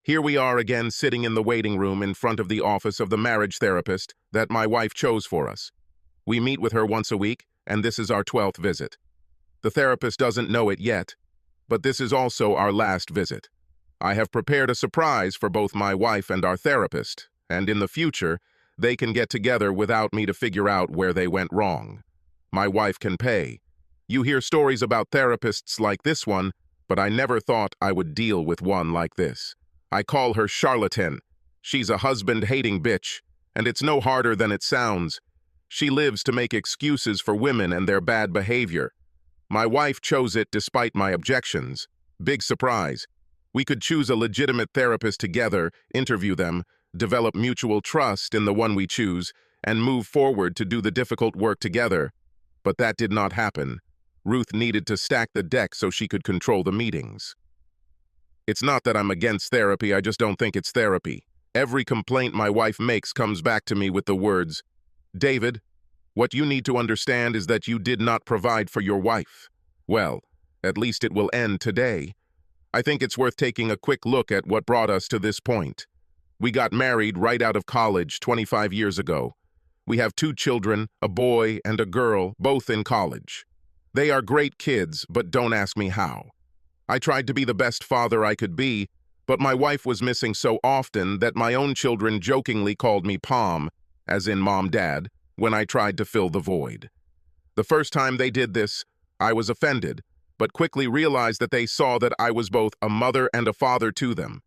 Here we are again sitting in the waiting room in front of the office of the marriage therapist that my wife chose for us. We meet with her once a week, and this is our 12th visit. The therapist doesn't know it yet, but this is also our last visit. I have prepared a surprise for both my wife and our therapist, and in the future, they can get together without me to figure out where they went wrong. My wife can pay. You hear stories about therapists like this one, but I never thought I would deal with one like this. I call her charlatan. She's a husband-hating bitch, and it's no harder than it sounds. She lives to make excuses for women and their bad behavior. My wife chose it despite my objections. Big surprise. We could choose a legitimate therapist together, interview them, develop mutual trust in the one we choose, and move forward to do the difficult work together. But that did not happen. Ruth needed to stack the deck so she could control the meetings. It's not that I'm against therapy, I just don't think it's therapy. Every complaint my wife makes comes back to me with the words, "David, what you need to understand is that you did not provide for your wife." Well, at least it will end today. I think it's worth taking a quick look at what brought us to this point. We got married right out of college 25 years ago. We have 2 children, a boy and a girl, both in college. They are great kids, but don't ask me how. I tried to be the best father I could be, but my wife was missing so often that my own children jokingly called me Pom, as in mom-dad, when I tried to fill the void. The first time they did this, I was offended, but quickly realized that they saw that I was both a mother and a father to them.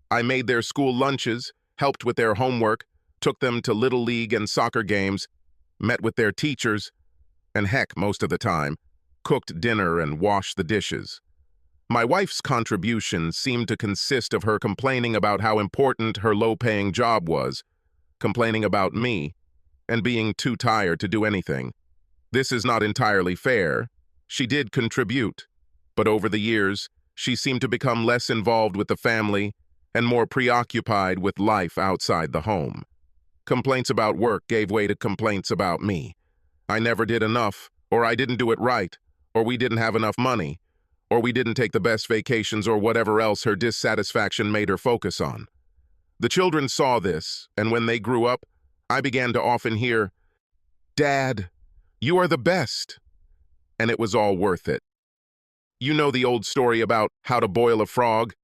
I made their school lunches, helped with their homework, took them to Little League and soccer games, met with their teachers, and heck, most of the time, cooked dinner and washed the dishes. My wife's contribution seemed to consist of her complaining about how important her low-paying job was, complaining about me, and being too tired to do anything. This is not entirely fair. She did contribute, but over the years, she seemed to become less involved with the family and more preoccupied with life outside the home. Complaints about work gave way to complaints about me. I never did enough, or I didn't do it right, or we didn't have enough money, or we didn't take the best vacations, or whatever else her dissatisfaction made her focus on. The children saw this, and when they grew up, I began to often hear, "Dad, you are the best." And it was all worth it. You know the old story about how to boil a frog?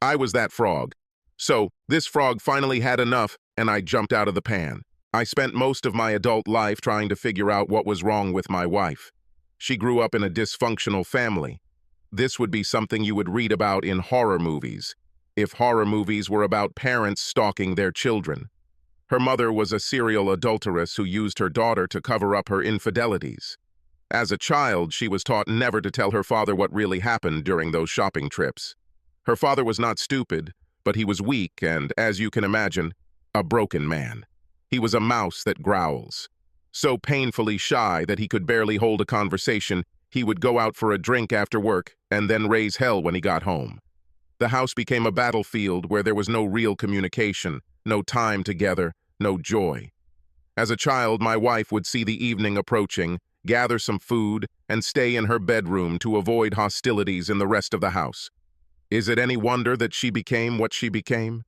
I was that frog. So, this frog finally had enough, and I jumped out of the pan. I spent most of my adult life trying to figure out what was wrong with my wife. She grew up in a dysfunctional family. This would be something you would read about in horror movies, if horror movies were about parents stalking their children. Her mother was a serial adulteress who used her daughter to cover up her infidelities. As a child, she was taught never to tell her father what really happened during those shopping trips. Her father was not stupid, but he was weak and, as you can imagine, a broken man. He was a mouse that growls. So painfully shy that he could barely hold a conversation, he would go out for a drink after work and then raise hell when he got home. The house became a battlefield where there was no real communication, no time together, no joy. As a child, my wife would see the evening approaching, gather some food, and stay in her bedroom to avoid hostilities in the rest of the house. Is it any wonder that she became what she became?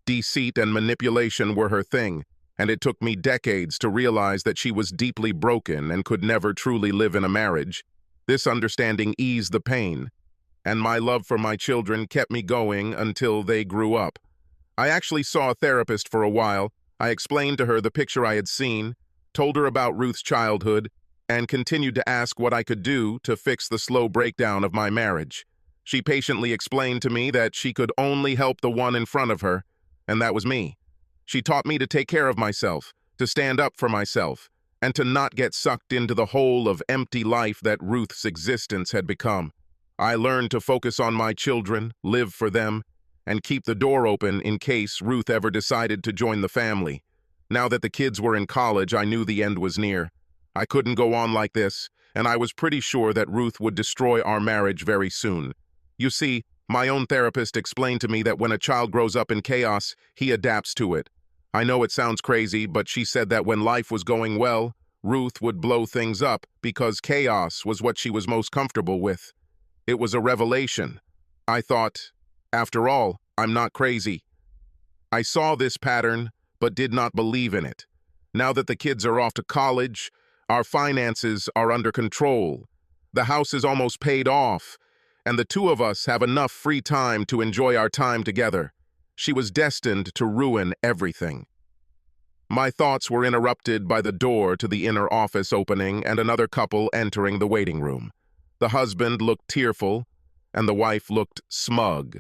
Deceit and manipulation were her thing, and it took me decades to realize that she was deeply broken and could never truly live in a marriage. This understanding eased the pain, and my love for my children kept me going until they grew up. I actually saw a therapist for a while. I explained to her the picture I had seen, told her about Ruth's childhood, and continued to ask what I could do to fix the slow breakdown of my marriage. She patiently explained to me that she could only help the one in front of her, and that was me. She taught me to take care of myself, to stand up for myself, and to not get sucked into the hole of empty life that Ruth's existence had become. I learned to focus on my children, live for them, and keep the door open in case Ruth ever decided to join the family. Now that the kids were in college, I knew the end was near. I couldn't go on like this, and I was pretty sure that Ruth would destroy our marriage very soon. You see, my own therapist explained to me that when a child grows up in chaos, he adapts to it. I know it sounds crazy, but she said that when life was going well, Ruth would blow things up because chaos was what she was most comfortable with. It was a revelation. I thought, after all, I'm not crazy. I saw this pattern, but did not believe in it. Now that the kids are off to college, our finances are under control. The house is almost paid off, and the two of us have enough free time to enjoy our time together. She was destined to ruin everything. My thoughts were interrupted by the door to the inner office opening and another couple entering the waiting room. The husband looked tearful, and the wife looked smug.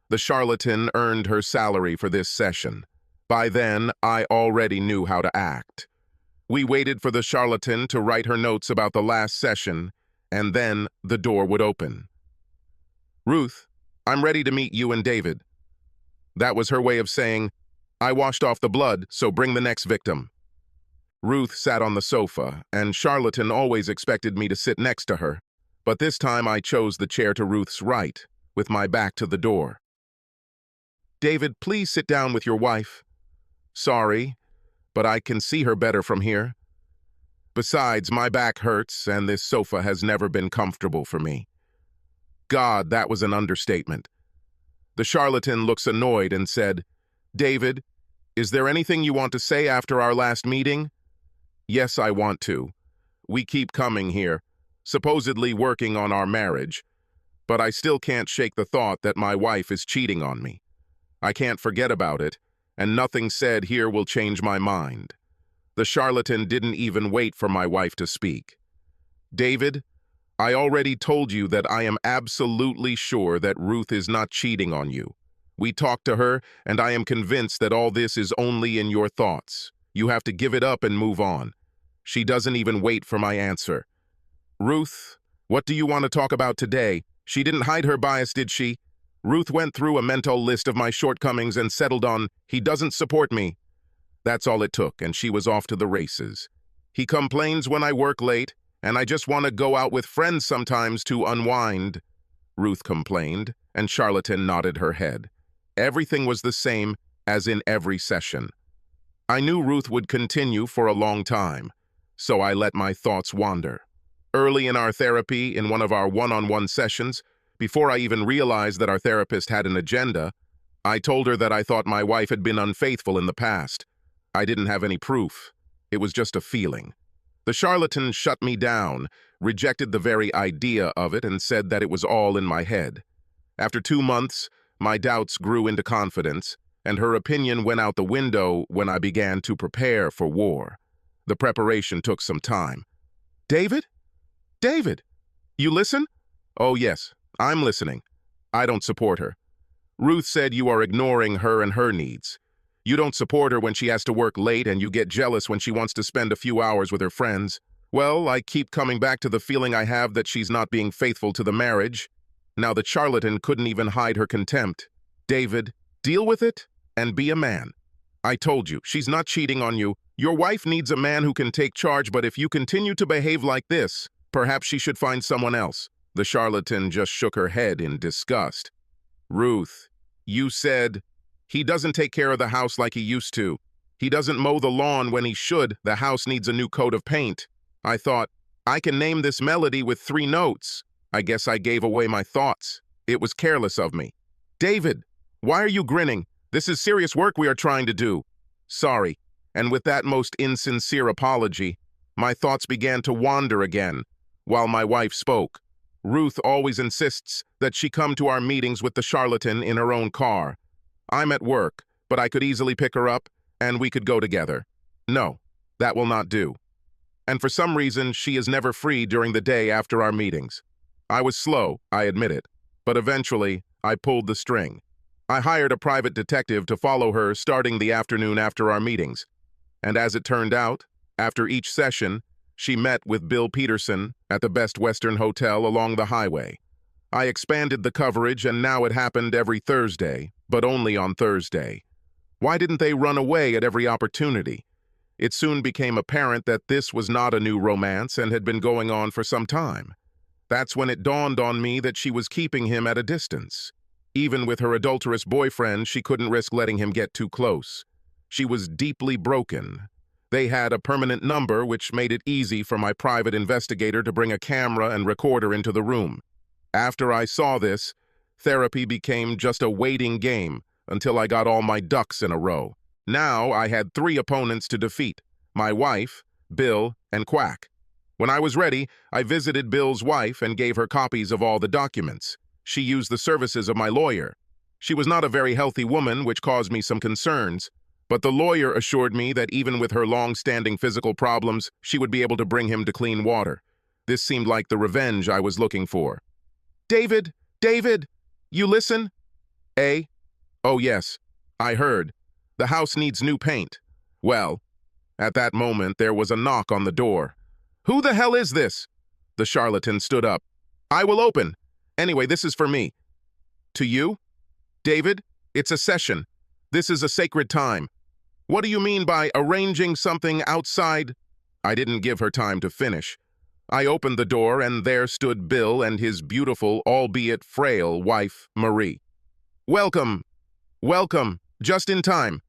The charlatan earned her salary for this session. By then, I already knew how to act. We waited for the charlatan to write her notes about the last session, and then the door would open. "Ruth, I'm ready to meet you and David." That was her way of saying, "I washed off the blood, so bring the next victim." Ruth sat on the sofa, and charlatan always expected me to sit next to her, but this time I chose the chair to Ruth's right, with my back to the door. "David, please sit down with your wife." "Sorry, but I can see her better from here. Besides, my back hurts, and this sofa has never been comfortable for me." God, that was an understatement. The charlatan looks annoyed and said, "David, is there anything you want to say after our last meeting?" "Yes, I want to. We keep coming here, supposedly working on our marriage, but I still can't shake the thought that my wife is cheating on me. I can't forget about it, and nothing said here will change my mind." The charlatan didn't even wait for my wife to speak. "David, I already told you that I am absolutely sure that Ruth is not cheating on you. We talked to her, and I am convinced that all this is only in your thoughts. You have to give it up and move on." She doesn't even wait for my answer. "Ruth, what do you want to talk about today? She didn't hide her bias, did she?" Ruth went through a mental list of my shortcomings and settled on, "He doesn't support me." That's all it took, and she was off to the races. "He complains when I work late, and I just want to go out with friends sometimes to unwind," Ruth complained, and charlatan nodded her head. Everything was the same as in every session. I knew Ruth would continue for a long time, so I let my thoughts wander. Early in our therapy, in one of our one-on-one sessions, before I even realized that our therapist had an agenda, I told her that I thought my wife had been unfaithful in the past. I didn't have any proof. It was just a feeling. The charlatan shut me down, rejected the very idea of it, and said that it was all in my head. After 2 months, my doubts grew into confidence, and her opinion went out the window when I began to prepare for war. The preparation took some time. "David? David, you listen?" "Oh yes, I'm listening." "I don't support her. Ruth said you are ignoring her and her needs. You don't support her when she has to work late, and you get jealous when she wants to spend a few hours with her friends. Well, I keep coming back to the feeling I have that she's not being faithful to the marriage." Now the charlatan couldn't even hide her contempt. "David, deal with it and be a man. I told you, she's not cheating on you. Your wife needs a man who can take charge, but if you continue to behave like this, perhaps she should find someone else." The charlatan just shook her head in disgust. "Ruth, you said, he doesn't take care of the house like he used to. He doesn't mow the lawn when he should. The house needs a new coat of paint." I thought, I can name this melody with 3 notes. I guess I gave away my thoughts. It was careless of me. "David, why are you grinning? This is serious work we are trying to do." "Sorry." And with that most insincere apology, my thoughts began to wander again, while my wife spoke. Ruth always insists that she come to our meetings with the charlatan in her own car. I'm at work, but I could easily pick her up, and we could go together. No, that will not do. And for some reason, she is never free during the day after our meetings. I was slow, I admit it, but eventually, I pulled the string. I hired a private detective to follow her starting the afternoon after our meetings. And as it turned out, after each session, she met with Bill Peterson at the Best Western Hotel along the highway. I expanded the coverage, and now it happened every Thursday, but only on Thursday. Why didn't they run away at every opportunity? It soon became apparent that this was not a new romance and had been going on for some time. That's when it dawned on me that she was keeping him at a distance. Even with her adulterous boyfriend, she couldn't risk letting him get too close. She was deeply broken. They had a permanent number, which made it easy for my private investigator to bring a camera and recorder into the room. After I saw this, Therapy became just a waiting game until I got all my ducks in a row. Now I had 3 opponents to defeat: my wife, Bill, and Quack. When I was ready, I visited Bill's wife and gave her copies of all the documents. She used the services of my lawyer. She was not a very healthy woman, which caused me some concerns, but the lawyer assured me that even with her long-standing physical problems, she would be able to bring him to clean water. This seemed like the revenge I was looking for. "David! David! You listen?" "Eh? Oh yes, I heard. The house needs new paint." Well, at that moment there was a knock on the door. "Who the hell is this?" The charlatan stood up. "I will open. Anyway, this is for me." "To you?" "David, it's a session. This is a sacred time." "What do you mean by arranging something outside?" I didn't give her time to finish. I opened the door, and there stood Bill and his beautiful, albeit frail, wife, Marie. "Welcome. Welcome. Just in time.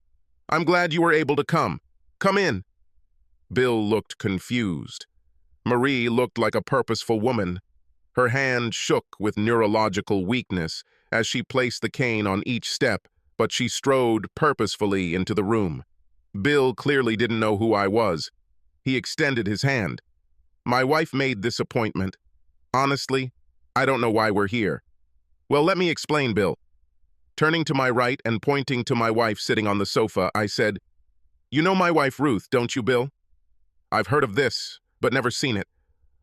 I'm glad you were able to come. Come in." Bill looked confused. Marie looked like a purposeful woman. Her hand shook with neurological weakness as she placed the cane on each step, but she strode purposefully into the room. Bill clearly didn't know who I was. He extended his hand. "My wife made this appointment. Honestly, I don't know why we're here." "Well, let me explain, Bill." Turning to my right and pointing to my wife sitting on the sofa, I said, "You know my wife Ruth, don't you, Bill?" "I've heard of this, but never seen it."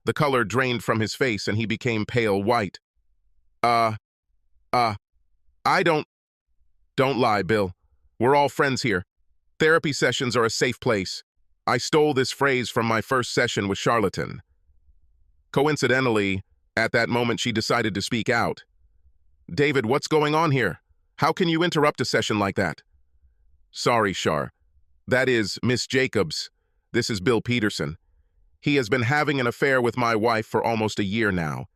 The color drained from his face and he became pale white. I don't lie, Bill. We're all friends here. Therapy sessions are a safe place. I stole this phrase from my first session with Charlatan. Coincidentally, at that moment she decided to speak out. "David, what's going on here? How can you interrupt a session like that?" "Sorry, Char. That is Miss Jacobs. This is Bill Peterson. He has been having an affair with my wife for almost a year now.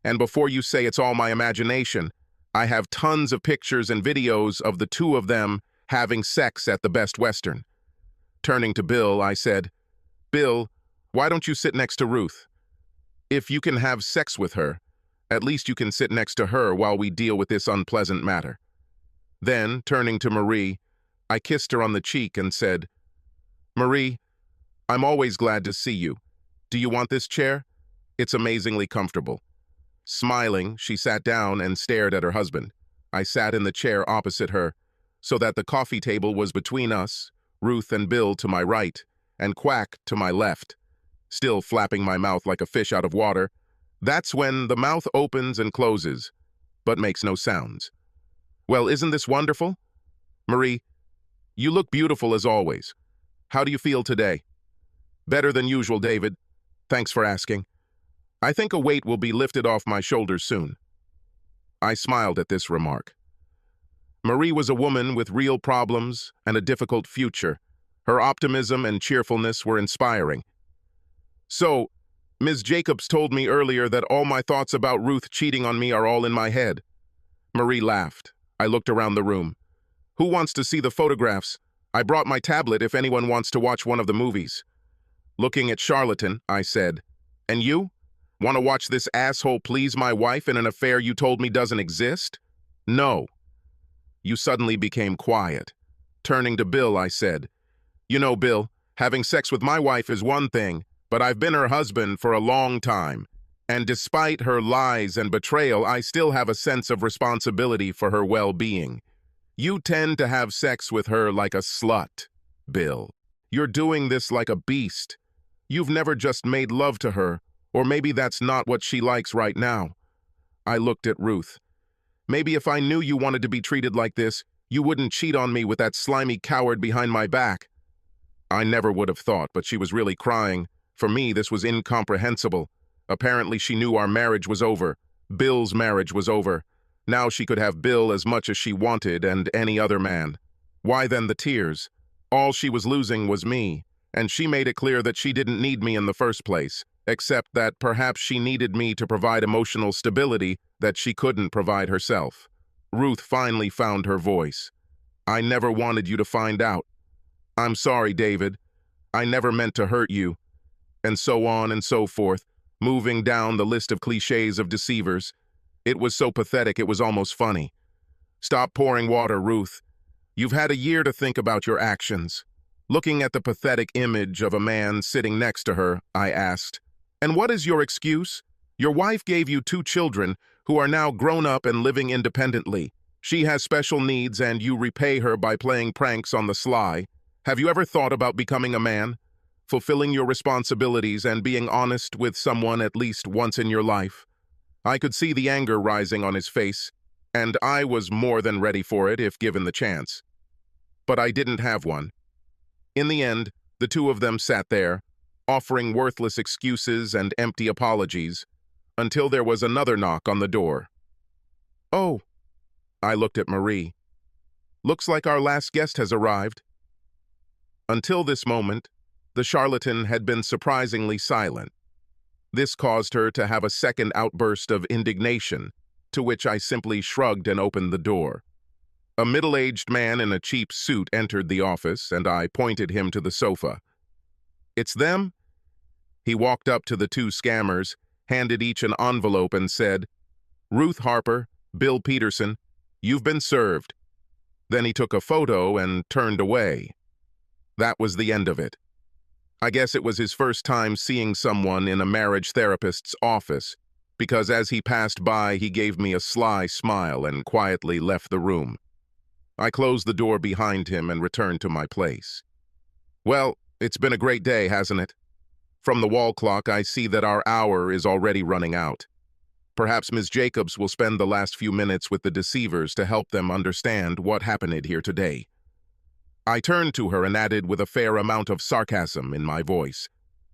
And before you say it's all my imagination, I have tons of pictures and videos of the 2 of them having sex at the Best Western." Turning to Bill, I said, "Bill, why don't you sit next to Ruth? If you can have sex with her, at least you can sit next to her while we deal with this unpleasant matter." Then, turning to Marie, I kissed her on the cheek and said, "Marie, I'm always glad to see you. Do you want this chair? It's amazingly comfortable." Smiling, she sat down and stared at her husband. I sat in the chair opposite her, so that the coffee table was between us, Ruth and Bill to my right, and Quack to my left. Still flapping my mouth like a fish out of water, that's when the mouth opens and closes, but makes no sounds. "Well, isn't this wonderful? Marie, you look beautiful as always. How do you feel today?" "Better than usual, David. Thanks for asking. I think a weight will be lifted off my shoulders soon." I smiled at this remark. Marie was a woman with real problems and a difficult future. Her optimism and cheerfulness were inspiring. "So, Ms. Jacobs told me earlier that all my thoughts about Ruth cheating on me are all in my head." Marie laughed. I looked around the room. "Who wants to see the photographs? I brought my tablet if anyone wants to watch one of the movies." Looking at Charlatan, I said, "And you? Want to watch this asshole please my wife in an affair you told me doesn't exist?" "No." You suddenly became quiet. Turning to Bill, I said, "You know, Bill, having sex with my wife is one thing, but I've been her husband for a long time. And despite her lies and betrayal, I still have a sense of responsibility for her well-being. You tend to have sex with her like a slut, Bill. You're doing this like a beast. You've never just made love to her, or maybe that's not what she likes right now." I looked at Ruth. "Maybe if I knew you wanted to be treated like this, you wouldn't cheat on me with that slimy coward behind my back." I never would have thought, but she was really crying. For me, this was incomprehensible. Apparently, she knew our marriage was over. Bill's marriage was over. Now she could have Bill as much as she wanted and any other man. Why then the tears? All she was losing was me, and she made it clear that she didn't need me in the first place, except that perhaps she needed me to provide emotional stability that she couldn't provide herself. Ruth finally found her voice. "I never wanted you to find out. I'm sorry, David. I never meant to hurt you." And so on and so forth, moving down the list of cliches of deceivers. It was so pathetic it was almost funny. Stop pouring water, Ruth. You've had a year to think about your actions. Looking at the pathetic image of a man sitting next to her, I asked, "And what is your excuse? Your wife gave you 2 children who are now grown up and living independently. She has special needs and you repay her by playing pranks on the sly. Have you ever thought about becoming a man? Fulfilling your responsibilities and being honest with someone at least once in your life?" I could see the anger rising on his face, and I was more than ready for it if given the chance. But I didn't have one. In the end, the two of them sat there, offering worthless excuses and empty apologies, until there was another knock on the door. "Oh," I looked at Marie. "Looks like our last guest has arrived." Until this moment, the charlatan had been surprisingly silent. This caused her to have a second outburst of indignation, to which I simply shrugged and opened the door. A middle-aged man in a cheap suit entered the office, and I pointed him to the sofa. "It's them?" He walked up to the 2 scammers, handed each an envelope, and said, "Ruth Harper, Bill Peterson, you've been served." Then he took a photo and turned away. That was the end of it. I guess it was his first time seeing someone in a marriage therapist's office, because as he passed by, he gave me a sly smile and quietly left the room. I closed the door behind him and returned to my place. Well, it's been a great day, hasn't it? From the wall clock, I see that our hour is already running out. Perhaps Ms. Jacobs will spend the last few minutes with the deceivers to help them understand what happened here today. I turned to her and added with a fair amount of sarcasm in my voice,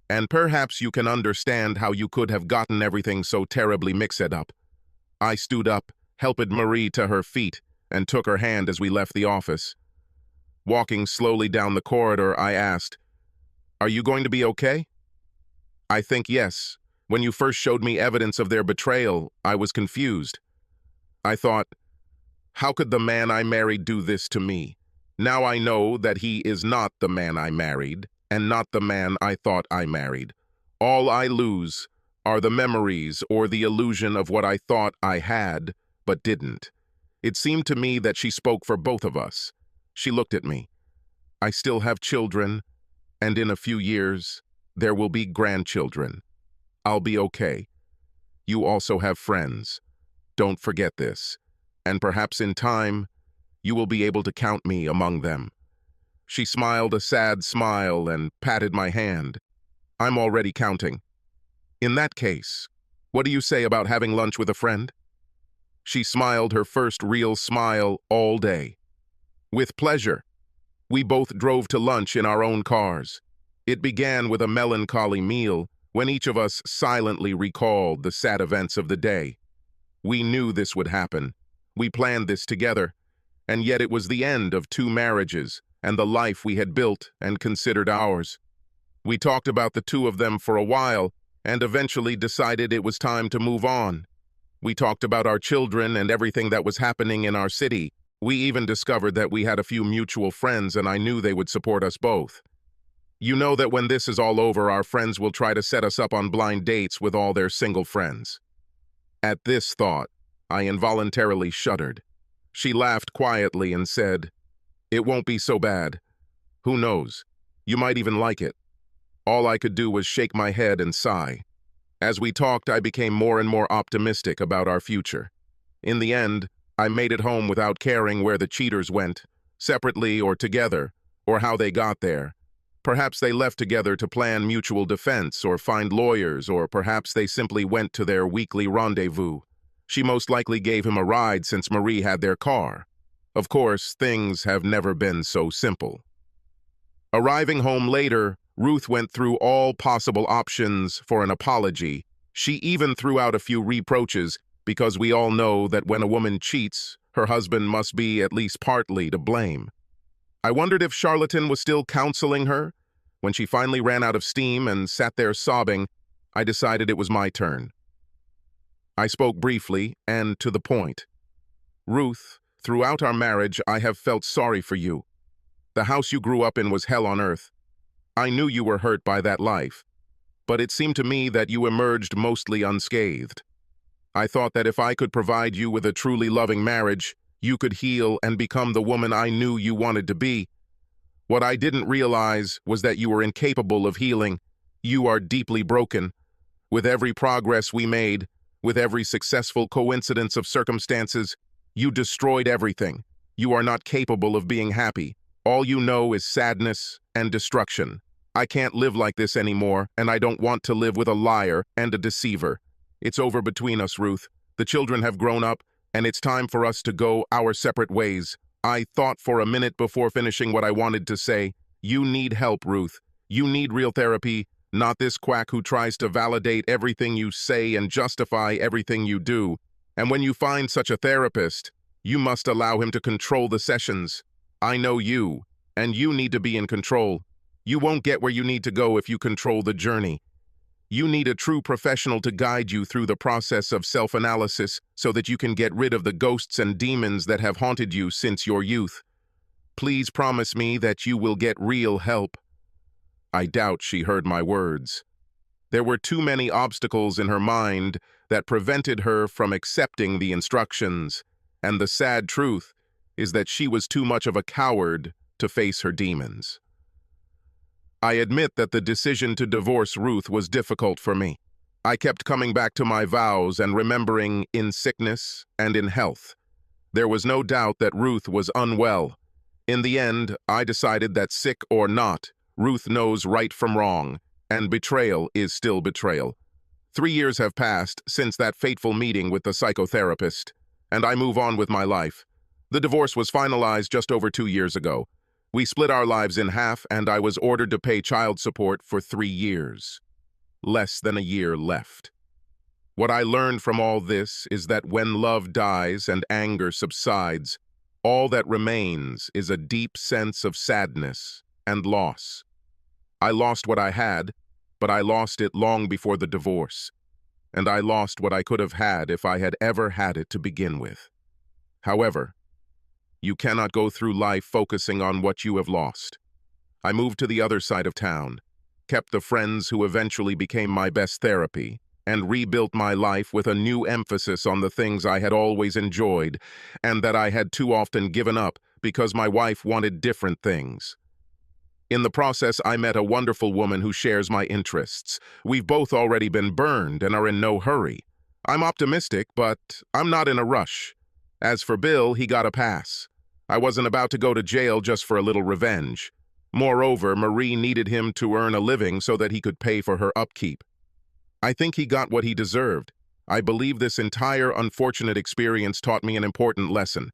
"And perhaps you can understand how you could have gotten everything so terribly mixed up." I stood up, helped Marie to her feet, and took her hand as we left the office. Walking slowly down the corridor, I asked, "Are you going to be okay?" "I think yes. When you first showed me evidence of their betrayal, I was confused. I thought, how could the man I married do this to me? Now I know that he is not the man I married, and not the man I thought I married. All I lose are the memories or the illusion of what I thought I had, but didn't." It seemed to me that she spoke for both of us. She looked at me. "I still have children, and in a few years, there will be grandchildren. I'll be okay. You also have friends. Don't forget this. And perhaps in time, you will be able to count me among them." She smiled a sad smile and patted my hand. "I'm already counting." "In that case, what do you say about having lunch with a friend?" She smiled her first real smile all day. "With pleasure." We both drove to lunch in our own cars. It began with a melancholy meal when each of us silently recalled the sad events of the day. We knew this would happen. We planned this together. And yet it was the end of 2 marriages and the life we had built and considered ours. We talked about the 2 of them for a while and eventually decided it was time to move on. We talked about our children and everything that was happening in our city. We even discovered that we had a few mutual friends, and I knew they would support us both. You know that when this is all over, our friends will try to set us up on blind dates with all their single friends. At this thought, I involuntarily shuddered. She laughed quietly and said, "It won't be so bad. Who knows? You might even like it." All I could do was shake my head and sigh. As we talked, I became more and more optimistic about our future. In the end, I made it home without caring where the cheaters went, separately or together, or how they got there. Perhaps they left together to plan mutual defense or find lawyers, or perhaps they simply went to their weekly rendezvous. She most likely gave him a ride since Marie had their car. Of course, things have never been so simple. Arriving home later, Ruth went through all possible options for an apology. She even threw out a few reproaches, because we all know that when a woman cheats, her husband must be at least partly to blame. I wondered if Charlatan was still counseling her. When she finally ran out of steam and sat there sobbing, I decided it was my turn. I spoke briefly and to the point. "Ruth, throughout our marriage, I have felt sorry for you. The house you grew up in was hell on earth. I knew you were hurt by that life, but it seemed to me that you emerged mostly unscathed. I thought that if I could provide you with a truly loving marriage, you could heal and become the woman I knew you wanted to be. What I didn't realize was that you were incapable of healing. You are deeply broken. With every progress we made, with every successful coincidence of circumstances, you destroyed everything. You are not capable of being happy. All you know is sadness and destruction. I can't live like this anymore, and I don't want to live with a liar and a deceiver. It's over between us, Ruth. The children have grown up, and it's time for us to go our separate ways. I thought for a minute before finishing what I wanted to say. You need help, Ruth. You need real therapy, not this quack who tries to validate everything you say and justify everything you do. And when you find such a therapist, you must allow him to control the sessions. I know you, and you need to be in control. You won't get where you need to go if you control the journey. You need a true professional to guide you through the process of self-analysis so that you can get rid of the ghosts and demons that have haunted you since your youth. Please promise me that you will get real help. I doubt she heard my words. There were too many obstacles in her mind that prevented her from accepting the instructions, and the sad truth is that she was too much of a coward to face her demons. I admit that the decision to divorce Ruth was difficult for me. I kept coming back to my vows and remembering in sickness and in health. There was no doubt that Ruth was unwell. In the end, I decided that sick or not, Ruth knows right from wrong, and betrayal is still betrayal. 3 years have passed since that fateful meeting with the psychotherapist, and I move on with my life. The divorce was finalized just over 2 years ago. We split our lives in half, and I was ordered to pay child support for 3 years. Less than a year left. What I learned from all this is that when love dies and anger subsides, all that remains is a deep sense of sadness and loss. I lost what I had, but I lost it long before the divorce, and I lost what I could have had if I had ever had it to begin with. However, you cannot go through life focusing on what you have lost. I moved to the other side of town, kept the friends who eventually became my best therapy, and rebuilt my life with a new emphasis on the things I had always enjoyed and that I had too often given up because my wife wanted different things. In the process, I met a wonderful woman who shares my interests. We've both already been burned and are in no hurry. I'm optimistic, but I'm not in a rush. As for Bill, he got a pass. I wasn't about to go to jail just for a little revenge. Moreover, Marie needed him to earn a living so that he could pay for her upkeep. I think he got what he deserved. I believe this entire unfortunate experience taught me an important lesson.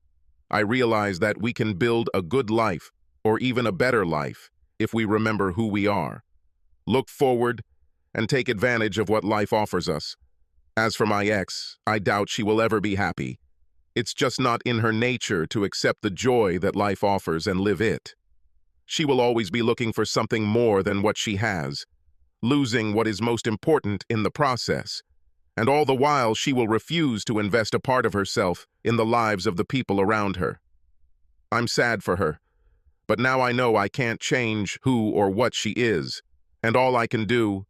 I realized that we can build a good life, or even a better life, if we remember who we are. Look forward and take advantage of what life offers us. As for my ex, I doubt she will ever be happy. It's just not in her nature to accept the joy that life offers and live it. She will always be looking for something more than what she has, losing what is most important in the process, and all the while she will refuse to invest a part of herself in the lives of the people around her. I'm sad for her, but now I know I can't change who or what she is, and all I can do